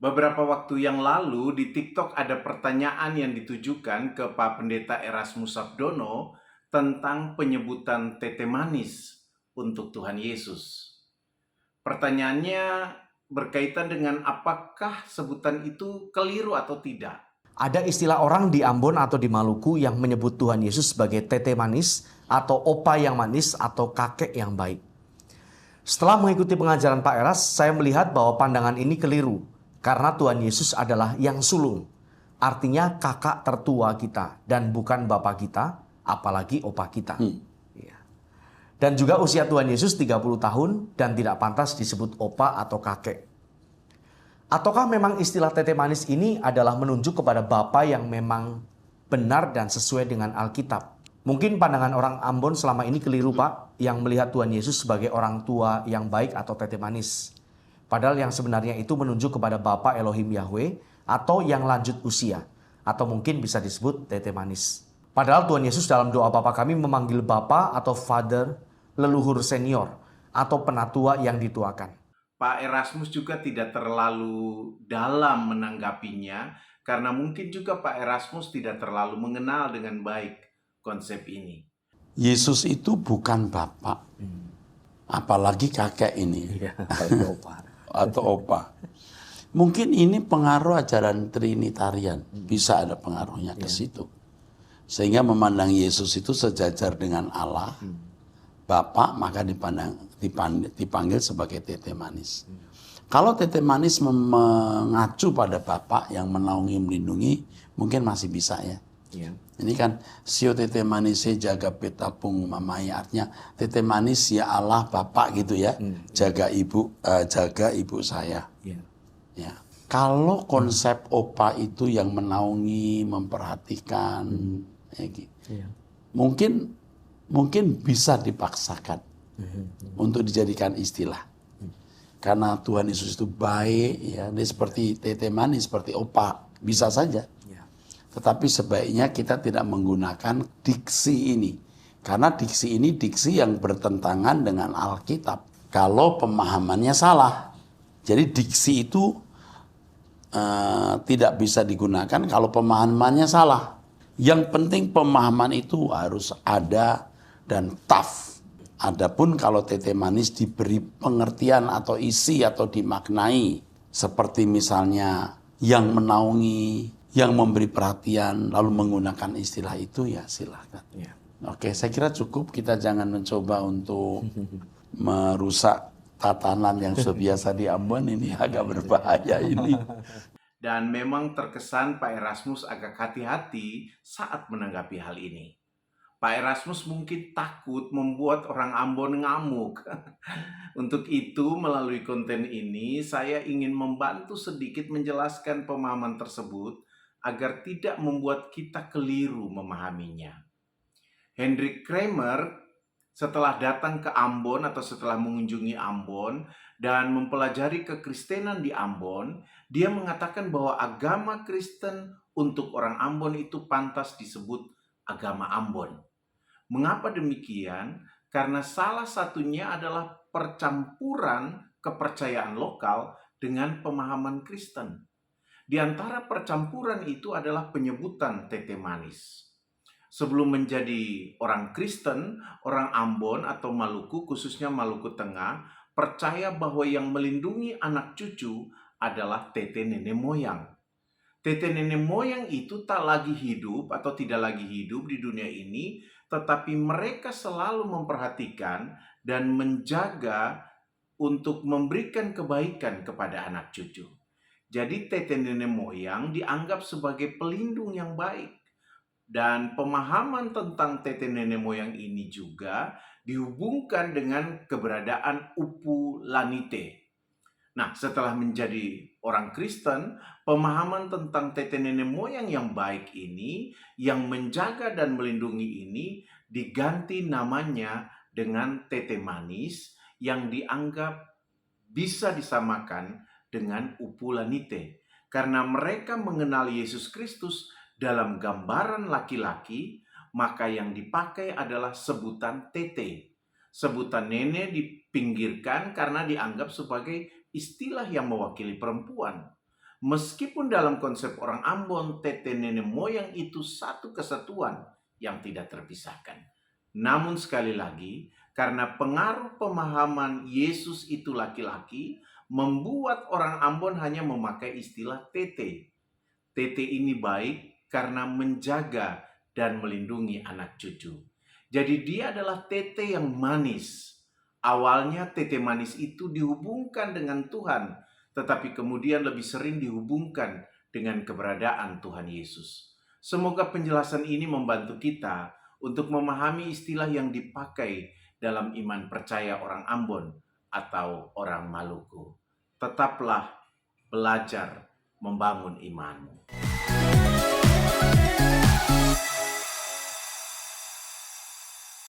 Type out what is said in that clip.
Beberapa waktu yang lalu di TikTok ada pertanyaan yang ditujukan ke Pak Pendeta Erasmus Sabdono tentang penyebutan tete manis untuk Tuhan Yesus. Pertanyaannya berkaitan dengan apakah sebutan itu keliru atau tidak. Ada istilah orang di Ambon atau di Maluku yang menyebut Tuhan Yesus sebagai tete manis atau opa yang manis atau kakek yang baik. Setelah mengikuti pengajaran Pak Eras, saya melihat bahwa pandangan ini keliru karena Tuhan Yesus adalah yang sulung. Artinya kakak tertua kita dan bukan bapak kita, apalagi opa kita. Ya. Dan juga usia Tuhan Yesus 30 tahun dan tidak pantas disebut opa atau kakek. Ataukah memang istilah tete manis ini adalah menunjuk kepada Bapa yang memang benar dan sesuai dengan Alkitab? Mungkin pandangan orang Ambon selama ini keliru, Pak, yang melihat Tuhan Yesus sebagai orang tua yang baik atau tete manis. Padahal yang sebenarnya itu menunjuk kepada Bapa Elohim Yahweh atau yang lanjut usia, atau mungkin bisa disebut tete manis. Padahal Tuhan Yesus dalam doa Bapa kami memanggil Bapa atau Father, leluhur senior, atau penatua yang dituakan. Pak Erasmus juga tidak terlalu dalam menanggapinya karena mungkin juga Pak Erasmus tidak terlalu mengenal dengan baik konsep ini. Yesus itu bukan bapak, apalagi kakek ini atau opa. Mungkin ini pengaruh ajaran Trinitarian, bisa ada pengaruhnya ke situ. Sehingga memandang Yesus itu sejajar dengan Allah, Bapak, maka dipanggil sebagai tete manis. Kalau tete manis mengacu pada Bapak yang menaungi, melindungi, mungkin masih bisa ya. Ini kan sio tete manis jaga petapung mamai, artinya tete manis ya Allah Bapak gitu ya, jaga ibu saya. Ya. Kalau konsep opa itu yang menaungi, memperhatikan, ya gitu. Mungkin bisa dipaksakan untuk dijadikan istilah. Karena Tuhan Yesus itu baik, ya, dia seperti tete manis, seperti opa, bisa saja. Tetapi sebaiknya kita tidak menggunakan diksi ini. Karena diksi ini diksi yang bertentangan dengan Alkitab. Kalau pemahamannya salah. Jadi diksi itu tidak bisa digunakan kalau pemahamannya salah. Yang penting pemahaman itu harus ada dan tough. Adapun kalau tete manis diberi pengertian atau isi atau dimaknai. Seperti misalnya yang menaungi, yang memberi perhatian, lalu menggunakan istilah itu, ya silahkan. Oke, saya kira cukup. Kita jangan mencoba untuk merusak tatanan yang sudah biasa di Ambon, ini agak berbahaya ini. Dan memang terkesan Pak Erasmus agak hati-hati saat menanggapi hal ini. Pak Erasmus mungkin takut membuat orang Ambon ngamuk. Untuk itu, melalui konten ini, saya ingin membantu sedikit menjelaskan pemahaman tersebut agar tidak membuat kita keliru memahaminya. Hendrik Kramer setelah datang ke Ambon atau setelah mengunjungi Ambon dan mempelajari kekristenan di Ambon, dia mengatakan bahwa agama Kristen untuk orang Ambon itu pantas disebut agama Ambon. Mengapa demikian? Karena salah satunya adalah percampuran kepercayaan lokal dengan pemahaman Kristen. Di antara percampuran itu adalah penyebutan tete manis. Sebelum menjadi orang Kristen, orang Ambon atau Maluku, khususnya Maluku Tengah, percaya bahwa yang melindungi anak cucu adalah tete nenek moyang. Tete nenek moyang itu tak lagi hidup atau tidak lagi hidup di dunia ini, tetapi mereka selalu memperhatikan dan menjaga untuk memberikan kebaikan kepada anak cucu. Jadi tete nenek moyang dianggap sebagai pelindung yang baik. Dan pemahaman tentang tete nenek moyang ini juga dihubungkan dengan keberadaan Upu Lanite. Nah, setelah menjadi orang Kristen, pemahaman tentang tete nenek moyang yang baik ini, yang menjaga dan melindungi ini, diganti namanya dengan tete manis yang dianggap bisa disamakan dengan Upu Lanite. Karena mereka mengenal Yesus Kristus dalam gambaran laki-laki, maka yang dipakai adalah sebutan tete. Sebutan nenek dipinggirkan karena dianggap sebagai istilah yang mewakili perempuan. Meskipun dalam konsep orang Ambon, tete nenek moyang itu satu kesatuan yang tidak terpisahkan. Namun sekali lagi, karena pengaruh pemahaman Yesus itu laki-laki, membuat orang Ambon hanya memakai istilah tete. Tete ini baik karena menjaga dan melindungi anak cucu. Jadi dia adalah tete yang manis. Awalnya tete manis itu dihubungkan dengan Tuhan, tetapi kemudian lebih sering dihubungkan dengan keberadaan Tuhan Yesus. Semoga penjelasan ini membantu kita untuk memahami istilah yang dipakai dalam iman percaya orang Ambon atau orang Maluku. Tetaplah belajar membangun imanmu.